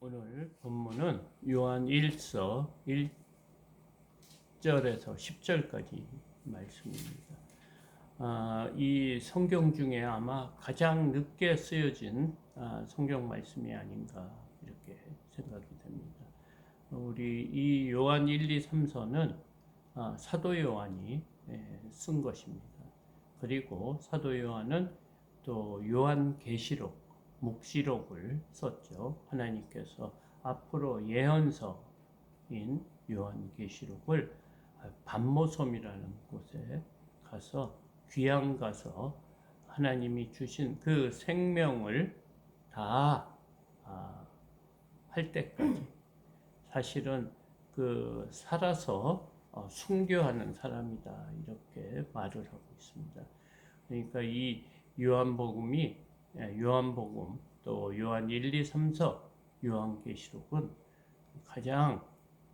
오늘 본문은 요한 1서 1절에서 10절까지 말씀입니다. 이 성경 중에 아마 가장 늦게 쓰여진 성경 말씀이 아닌가 이렇게 생각이 됩니다. 우리 이 요한 1, 2, 3서는 사도 요한이 쓴 것입니다. 그리고 사도 요한은 또 요한계시록, 묵시록을 썼죠. 하나님께서 앞으로 예언서인 요한계시록을 반모섬이라는 곳에 가서 귀양 가서 하나님이 주신 그 생명을 다 할 때까지 사실은 그 살아서 순교하는 사람이다 이렇게 말을 하고 있습니다. 그러니까 이 요한복음 또 요한 1, 2, 3서 요한계시록은 가장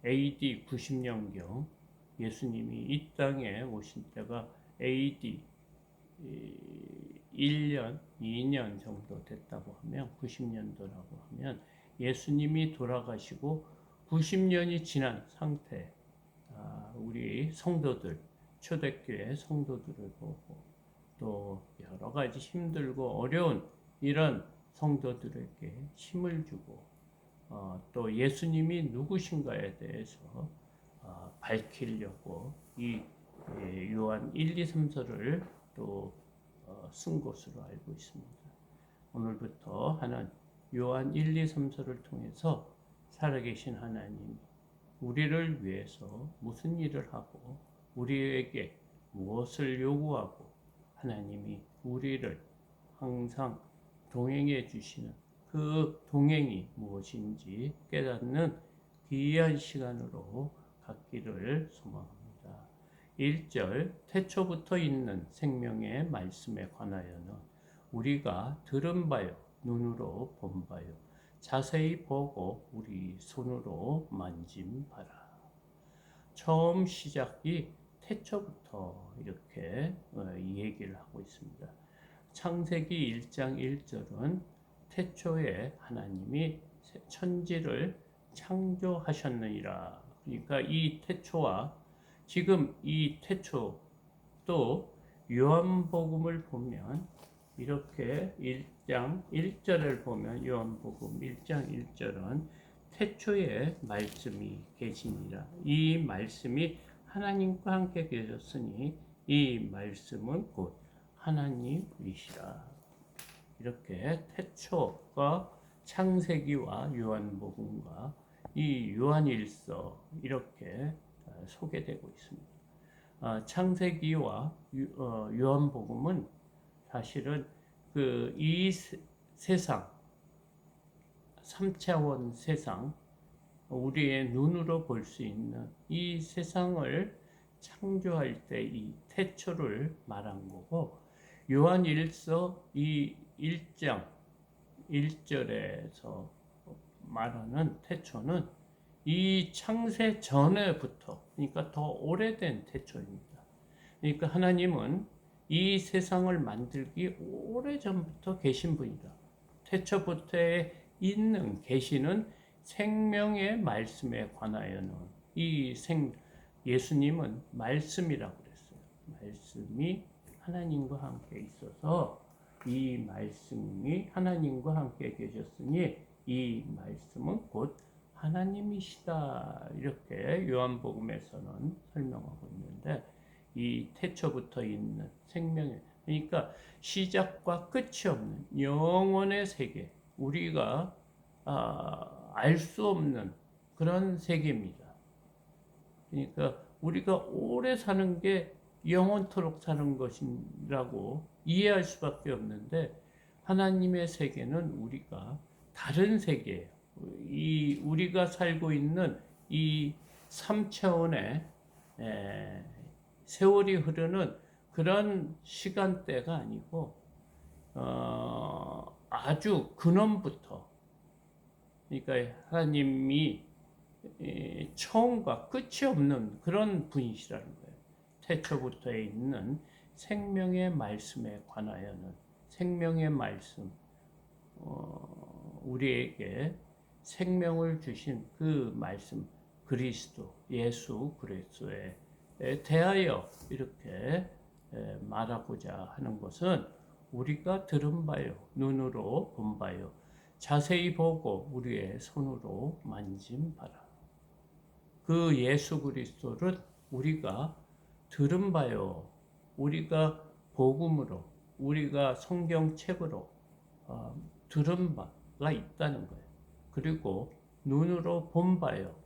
AD 90년경 예수님이 이 땅에 오신 때가 AD 1년, 2년 정도 됐다고 하면 90년도라고 하면 예수님이 돌아가시고 90년이 지난 상태 우리 성도들, 초대교회 성도들을 보고 또 여러 가지 힘들고 어려운 이런 성도들에게 힘을 주고 또 예수님이 누구신가에 대해서 밝히려고 이 요한 1, 2, 3서를 또 쓴 것으로 알고 있습니다. 오늘부터 하는 요한 1, 2, 3서를 통해서 살아계신 하나님이 우리를 위해서 무슨 일을 하고 우리에게 무엇을 요구하고 하나님이 우리를 항상 동행해 주시는 그 동행이 무엇인지 깨닫는 귀한 시간으로 갖기를 소망합니다. 1절 태초부터 있는 생명의 말씀에 관하여는 우리가 들은 바요 눈으로 본 바요 자세히 보고 우리 손으로 만진 바라. 처음 시작이 태초부터 이렇게 이 얘기를 하고 있습니다. 창세기 1장 1절은 태초에 하나님이 천지를 창조하셨느니라. 그러니까 이 태초와 지금 이 태초 또 요한복음을 보면 이렇게 1장 1절을 보면 요한복음 1장 1절은 태초에 말씀이 계시니라. 이 말씀이 하나님과 함께 계셨으니 이 말씀은 곧 하나님이시라. 이렇게 태초가 창세기와 요한복음과 이 요한일서 이렇게 소개되고 있습니다. 창세기와 요한복음은 사실은 그 이 세상 3차원 세상 우리의 눈으로 볼 수 있는 이 세상을 창조할 때 이 태초를 말한 거고 요한일서 이 1장 1절에서 말하는 태초는 이 창세 전에부터 그러니까 더 오래된 태초입니다. 그러니까 하나님은 이 세상을 만들기 오래전부터 계신 분이다. 태초부터에 있는 계시는 생명의 말씀에 관하여는 예수님은 말씀이라고 그랬어요. 말씀이 하나님과 함께 있어서 이 말씀이 하나님과 함께 계셨으니 이 말씀은 곧 하나님이시다. 이렇게 요한복음에서는 설명하고 있는데 이 태초부터 있는 생명의 그러니까 시작과 끝이 없는 영원의 세계 우리가 알 수 없는 그런 세계입니다. 그러니까 우리가 오래 사는 게 영원토록 사는 것이라고 이해할 수밖에 없는데 하나님의 세계는 우리가 다른 세계예요. 우리가 살고 있는 이 3차원의 세월이 흐르는 그런 시간대가 아니고 아주 근원부터 그러니까 하나님이 처음과 끝이 없는 그런 분이시라는 거예요. 태초부터 있는 생명의 말씀에 관하여는 생명의 말씀 우리에게 생명을 주신 그 말씀 그리스도 예수 그리스도에 대하여 이렇게 말하고자 하는 것은 우리가 들은 바요 눈으로 본 바요 자세히 보고 우리의 손으로 만진 바라. 그 예수 그리스도를 우리가 들은 바요 우리가 복음으로 우리가 성경책으로 들은 바가 있다는 거예요. 그리고 눈으로 본 바요.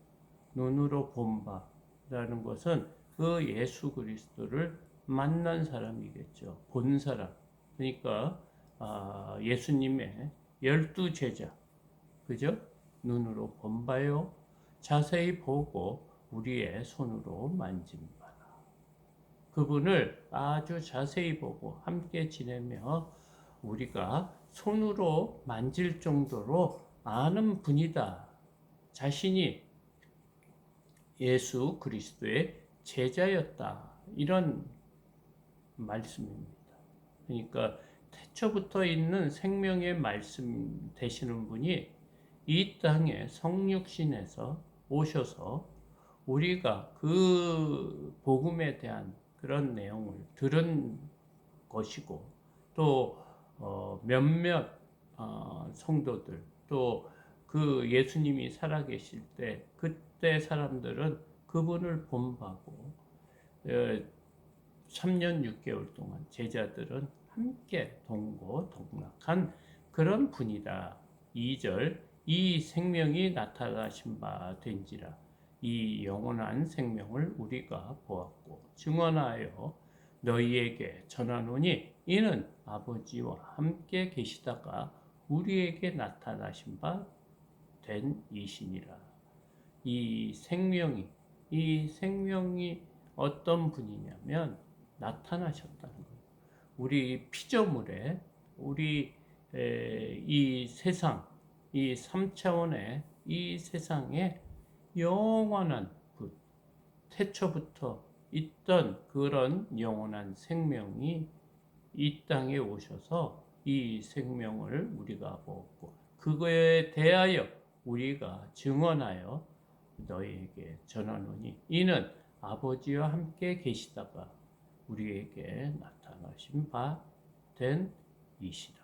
눈으로 본 바라는 것은 그 예수 그리스도를 만난 사람이겠죠. 본 사람. 그러니까 예수님의 12제자. 그죠? 눈으로 본 바요. 자세히 보고 우리의 손으로 만진 바라. 그분을 아주 자세히 보고 함께 지내며 우리가 손으로 만질 정도로 아는 분이다. 자신이 예수 그리스도의 제자였다. 이런 말씀입니다. 그러니까 태초부터 있는 생명의 말씀 되시는 분이 이 땅에 성육신에서 오셔서 우리가 그 복음에 대한 그런 내용을 들은 것이고 또 몇몇 성도들 또 그 예수님이 살아계실 때 그때 사람들은 그분을 본바고 3년 6개월 동안 제자들은 함께 동고동락한 그런 분이다. 2절 이 생명이 나타나신 바 된지라 이 영원한 생명을 우리가 보았고 증언하여 너희에게 전하노니 이는 아버지와 함께 계시다가 우리에게 나타나신 바 된 이시니라. 이 생명이 어떤 분이냐면 나타나셨다는 거예요. 우리 피조물에 우리 이 세상 이 3차원의 이 세상에 영원한 태초부터 있던 그런 영원한 생명이 이 땅에 오셔서 이 생명을 우리가 보았고 그거에 대하여 우리가 증언하여 너희에게 전하노니 이는 아버지와 함께 계시다가 우리에게 나타나신 바 된 이시라.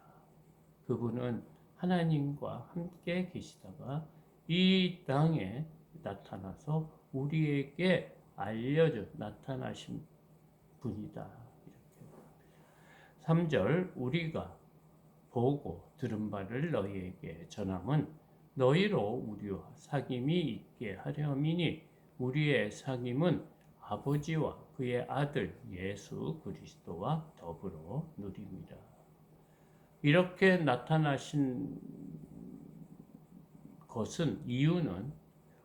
그분은 하나님과 함께 계시다가 이 땅에 나타나서 우리에게 알려져 나타나신 분이다. 이렇게. 3절 우리가 보고 들은 바를 너희에게 전함은 너희로 우리와 사귐이 있게 하려니니 우리의 사귐은 아버지와 그의 아들 예수 그리스도와 더불어 누립니다. 이렇게 나타나신 것은 이유는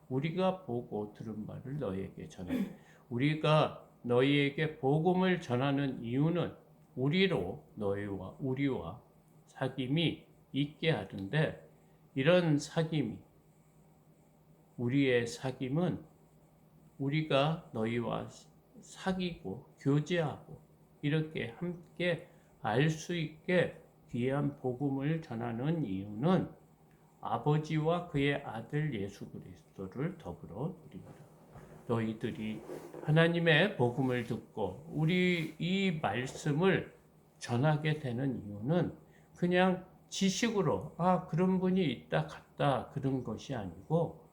우리가 보고 들은 바를 너희에게 전해. 우리가 너희에게 복음을 전하는 이유는 우리와 사귐이 있게 하는데 이런 우리의 사귐은 우리가 너희와 사귀고 교제하고 이렇게 함께 알 수 있게 귀한 복음을 전하는 이유는 아버지와 그의 아들 예수 그리스도를 더불어 누립니다. 너희들이 하나님의 복음을 듣고 우리 이 말씀을 전하게 되는 이유는 그냥 지식으로 그런 분이 있다 갔다 그런 것이 아니고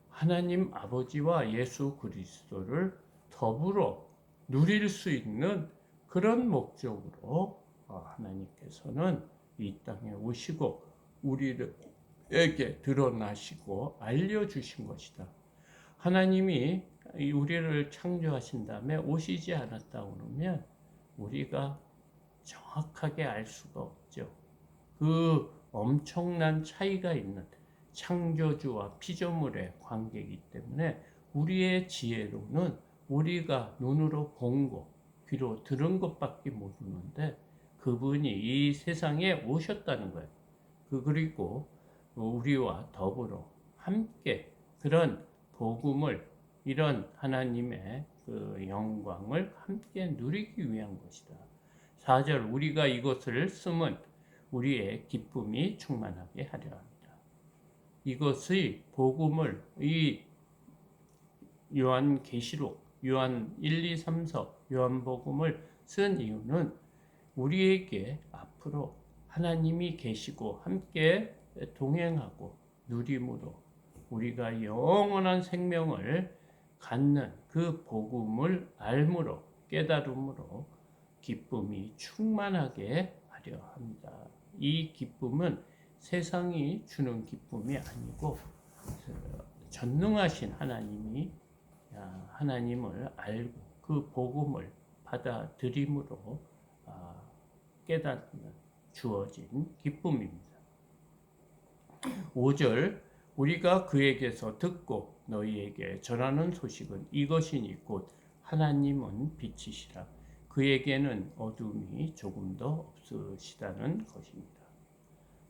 하나님 아버지와 예수 그리스도를 더불어 누릴 수 있는 그런 목적으로 하나님께서는 이 땅에 오시고 우리에게 드러나시고 알려주신 것이다. 하나님이 우리를 창조하신 다음에 오시지 않았다고 그러면 우리가 정확하게 알 수가 없죠. 그 엄청난 차이가 있는 창조주와 피조물의 관계이기 때문에 우리의 지혜로는 우리가 눈으로 본 것, 귀로 들은 것밖에 모르는데 그분이 이 세상에 오셨다는 거예요. 그리고 우리와 더불어 함께 그런 복음을 이런 하나님의 그 영광을 함께 누리기 위한 것이다. 4절 우리가 이것을 쓰면 우리의 기쁨이 충만하게 하려 합니다. 이것의 복음을 이 요한계시록, 요한 1, 2, 3서 요한복음을 쓴 이유는 우리에게 앞으로 하나님이 계시고 함께 동행하고 누림으로 우리가 영원한 생명을 갖는 그 복음을 알므로 깨달음으로 기쁨이 충만하게 하려 합니다. 이 기쁨은 세상이 주는 기쁨이 아니고 전능하신 하나님을 알고 그 복음을 받아들임으로 깨닫는 주어진 기쁨입니다. 5절 우리가 그에게서 듣고 너희에게 전하는 소식은 이것이니 곧 하나님은 빛이시라 그에게는 어둠이 조금도 없으시다는 것입니다.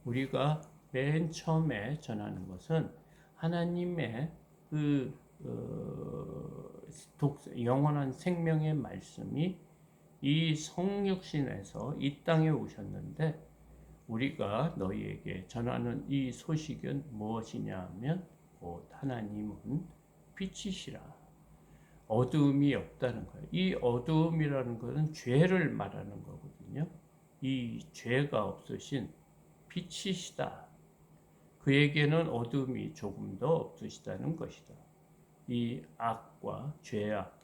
우리가 맨 처음에 전하는 것은 하나님의 그 영원한 생명의 말씀이 이 성육신에서 이 땅에 오셨는데 우리가 너희에게 전하는 이 소식은 무엇이냐 하면 곧 하나님은 빛이시라. 어두움이 없다는 거예요. 이 어두움이라는 것은 죄를 말하는 거거든요. 이 죄가 없으신 빛이시다. 그에게는 어둠이 조금도 없으시다는 것이다. 이 악과 죄악,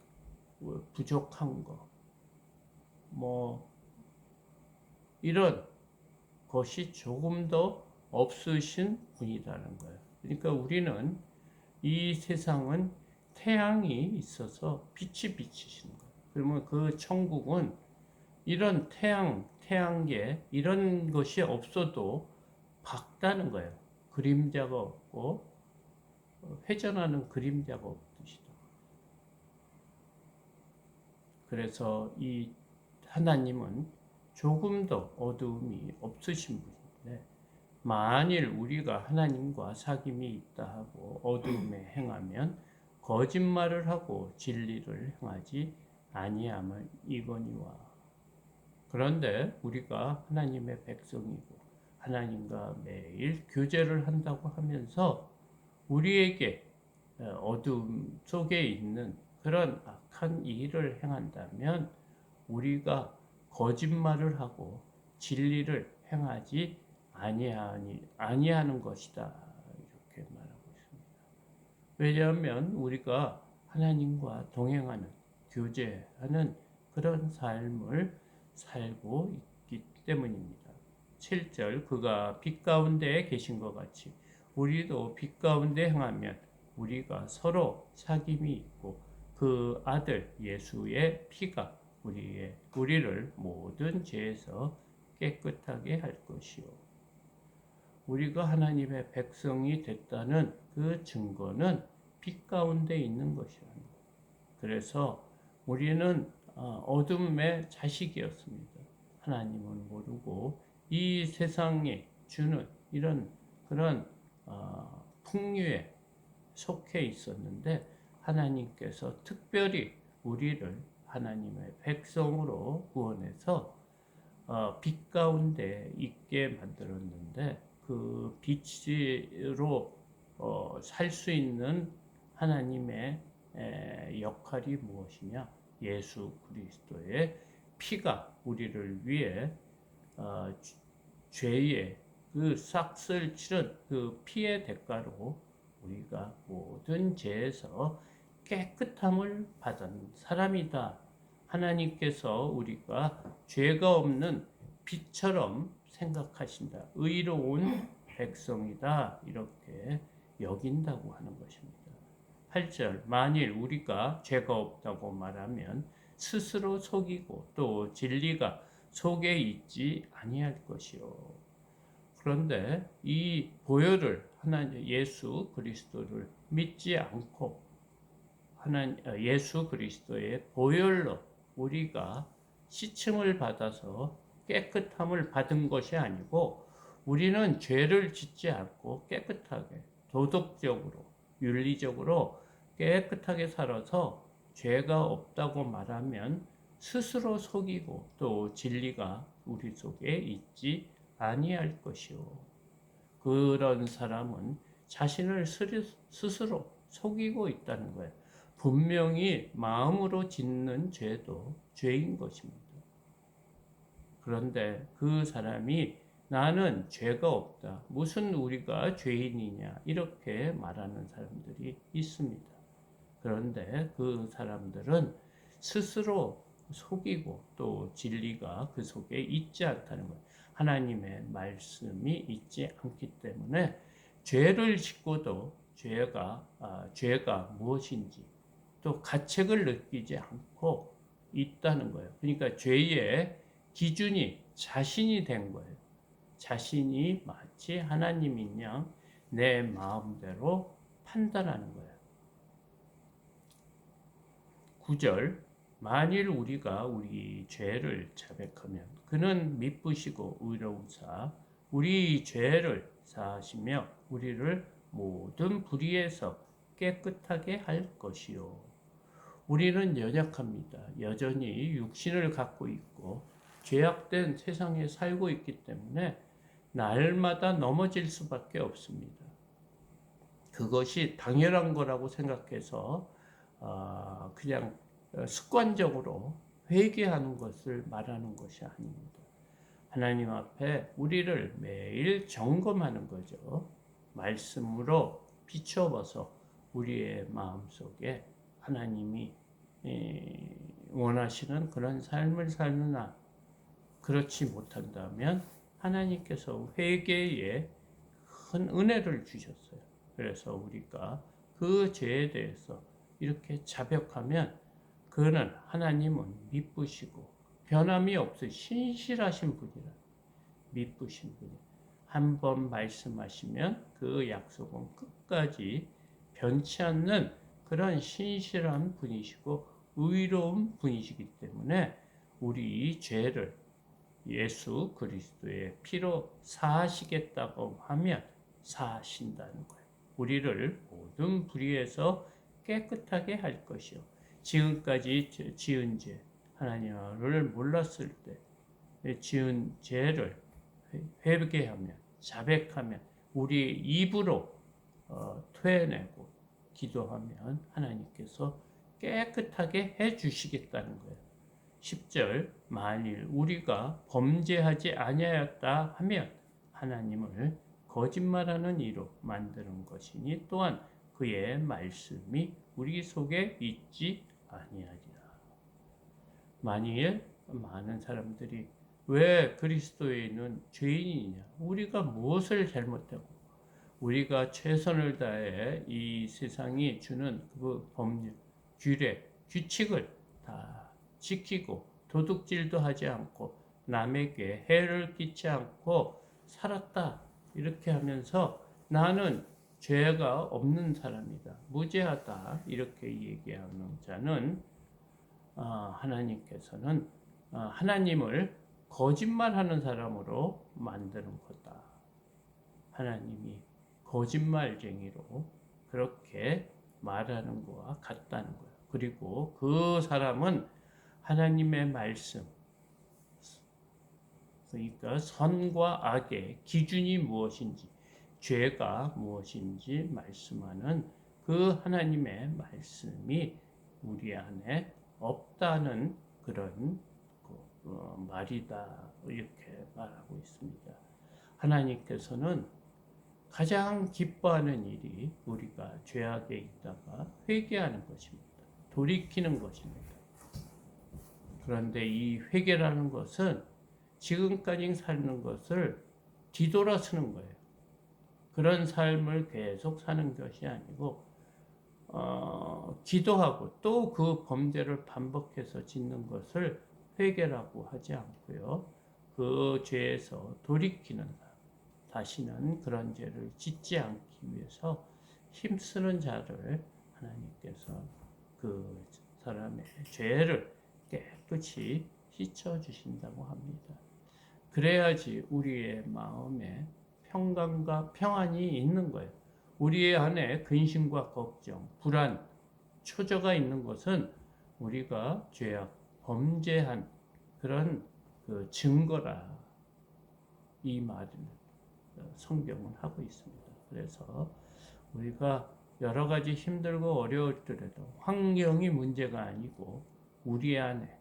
부족한 거, 이런 것이 조금도 없으신 분이라는 거예요. 그러니까 우리는 이 세상은 태양이 있어서 빛이 비치시는 거예요. 그러면 그 천국은 이런 태양계 이런 것이 없어도 밝다는 거예요. 그림자가 없고 회전하는 그림자가 없듯이다. 그래서 이 하나님은 조금도 어두움이 없으신 분인데 만일 우리가 하나님과 사귐이 있다 하고 어두움에 행하면 거짓말을 하고 진리를 행하지 아니함을 이거니와. 그런데 우리가 하나님의 백성이고 하나님과 매일 교제를 한다고 하면서 우리에게 어둠 속에 있는 그런 악한 일을 행한다면 우리가 거짓말을 하고 진리를 행하지 아니하는 것이다. 이렇게 말하고 있습니다. 왜냐하면 우리가 하나님과 동행하는 교제하는 그런 삶을 살고 있기 때문입니다. 7절 그가 빛 가운데에 계신 것 같이 우리도 빛 가운데 행하면 우리가 서로 사귐이 있고 그 아들 예수의 피가 우리를 모든 죄에서 깨끗하게 할 것이요. 우리가 하나님의 백성이 됐다는 그 증거는 빛 가운데 있는 것이라는 거예요. 그래서 우리는 어둠의 자식이었습니다. 하나님을 모르고 이 세상에 주는 이런 그런 풍류에 속해 있었는데 하나님께서 특별히 우리를 하나님의 백성으로 구원해서 빛 가운데 있게 만들었는데 그 빛으로 살 수 있는 하나님의 역할이 무엇이냐? 예수 그리스도의 피가 우리를 위해 죄의 그 싹을 치른 그 피의 대가로 우리가 모든 죄에서 깨끗함을 받은 사람이다. 하나님께서 우리가 죄가 없는 빛처럼 생각하신다. 의로운 백성이다. 이렇게 여긴다고 하는 것입니다. 8절 만일 우리가 죄가 없다고 말하면 스스로 속이고 또 진리가 속에 있지 아니할 것이요. 그런데 이 보혈을 하나님 예수 그리스도를 믿지 않고 예수 그리스도의 보혈로 우리가 씻음을 받아서 깨끗함을 받은 것이 아니고 우리는 죄를 짓지 않고 깨끗하게 도덕적으로 윤리적으로 깨끗하게 살아서 죄가 없다고 말하면 스스로 속이고 또 진리가 우리 속에 있지 아니할 것이요. 그런 사람은 자신을 스스로 속이고 있다는 거예요. 분명히 마음으로 짓는 죄도 죄인 것입니다. 그런데 그 사람이 나는 죄가 없다. 무슨 우리가 죄인이냐. 이렇게 말하는 사람들이 있습니다. 그런데 그 사람들은 스스로 속이고 또 진리가 그 속에 있지 않다는 거예요. 하나님의 말씀이 있지 않기 때문에 죄를 짓고도 죄가 무엇인지 또 가책을 느끼지 않고 있다는 거예요. 그러니까 죄의 기준이 자신이 된 거예요. 자신이 마치 하나님인 양 내 마음대로 판단하는 거예요. 9절 만일 우리가 우리 죄를 자백하면 그는 미쁘시고 의로우사 우리 죄를 사하시며 우리를 모든 불의에서 깨끗하게 할 것이요. 우리는 연약합니다. 여전히 육신을 갖고 있고 죄악된 세상에 살고 있기 때문에 날마다 넘어질 수밖에 없습니다. 그것이 당연한 거라고 생각해서 그냥 습관적으로 회개하는 것을 말하는 것이 아닙니다. 하나님 앞에 우리를 매일 점검하는 거죠. 말씀으로 비춰봐서 우리의 마음속에 하나님이 원하시는 그런 삶을 살느나 그렇지 못한다면 하나님께서 회개에 큰 은혜를 주셨어요. 그래서 우리가 그 죄에 대해서 이렇게 자백하면 그는 하나님은 미쁘시고 변함이 없으 신실하신 분이라. 미쁘신 분이 한 번 말씀하시면 그 약속은 끝까지 변치 않는 그런 신실한 분이시고 의로운 분이시기 때문에 우리 죄를 예수 그리스도의 피로 사하시겠다고 하면 사하신다는 거예요. 우리를 모든 불의에서 깨끗하게 할 것이요. 지금까지 지은 죄, 하나님을 몰랐을 때 지은 죄를 회개하면, 자백하면, 우리 입으로 토해내고 기도하면 하나님께서 깨끗하게 해 주시겠다는 거예요. 10절 만일 우리가 범죄하지 아니하였다 하면 하나님을 거짓말하는 이로 만드는 것이니 또한 그의 말씀이 우리 속에 있지 아니하리라. 만일 많은 사람들이 왜 그리스도인은 죄인이냐? 우리가 무엇을 잘못하고 우리가 최선을 다해 이 세상이 주는 그 법률, 규례, 규칙을 다 지키고 도둑질도 하지 않고 남에게 해를 끼치지 않고 살았다. 이렇게 하면서 나는 죄가 없는 사람이다. 무죄하다. 이렇게 얘기하는 자는 하나님께서는 하나님을 거짓말하는 사람으로 만드는 거다. 하나님이 거짓말쟁이로 그렇게 말하는 것과 같다는 거예요. 그리고 그 사람은 하나님의 말씀, 그러니까 선과 악의 기준이 무엇인지, 죄가 무엇인지 말씀하는 그 하나님의 말씀이 우리 안에 없다는 그런 말이다. 이렇게 말하고 있습니다. 하나님께서는 가장 기뻐하는 일이 우리가 죄악에 있다가 회개하는 것입니다. 돌이키는 것입니다. 그런데 이 회개라는 것은 지금까지 사는 것을 뒤돌아서는 거예요. 그런 삶을 계속 사는 것이 아니고 기도하고 또 그 범죄를 반복해서 짓는 것을 회개라고 하지 않고요. 그 죄에서 돌이키는 사람, 다시는 그런 죄를 짓지 않기 위해서 힘쓰는 자를 하나님께서 그 사람의 죄를 깨끗이 씻어주신다고 합니다. 그래야지 우리의 마음에 평강과 평안이 있는 거예요. 우리의 안에 근심과 걱정, 불안, 초조가 있는 것은 우리가 죄악, 범죄한 그런 그 증거라 이 말을 성경은 하고 있습니다. 그래서 우리가 여러 가지 힘들고 어려울 때라도 환경이 문제가 아니고 우리 안에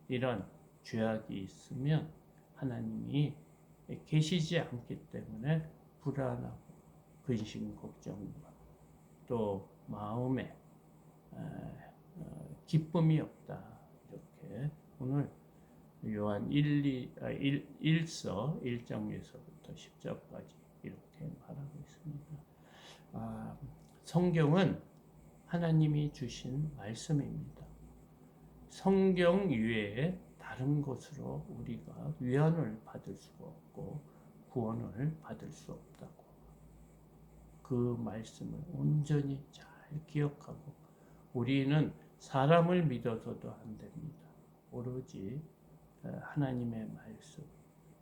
이런 죄악이 있으면 하나님이 계시지 않기 때문에 불안하고 근심 걱정과 또 마음에 기쁨이 없다. 이렇게 오늘 요한 1서 1장에서부터 10절까지 이렇게 말하고 있습니다. 성경은 하나님이 주신 말씀입니다. 성경 이외에 다른 것으로 우리가 위안을 받을 수가 없고 구원을 받을 수 없다고. 그 말씀을 온전히 잘 기억하고 우리는 사람을 믿어서도 안 됩니다. 오로지 하나님의 말씀,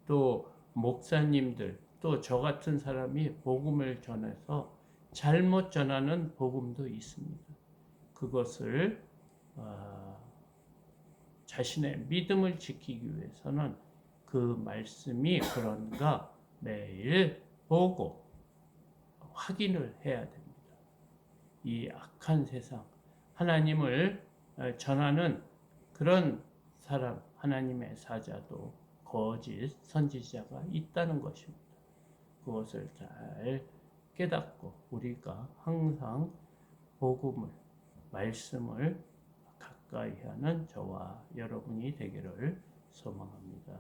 또 목사님들, 또 저 같은 사람이 복음을 전해서 잘못 전하는 복음도 있습니다. 그것을 자신의 믿음을 지키기 위해서는 그 말씀이 그런가 매일 보고 확인을 해야 됩니다. 이 악한 세상, 하나님을 전하는 그런 사람, 하나님의 사자도 거짓 선지자가 있다는 것입니다. 그것을 잘 깨닫고 우리가 항상 복음을, 말씀을 가까이 하는 저와 여러분이 되기를 소망합니다.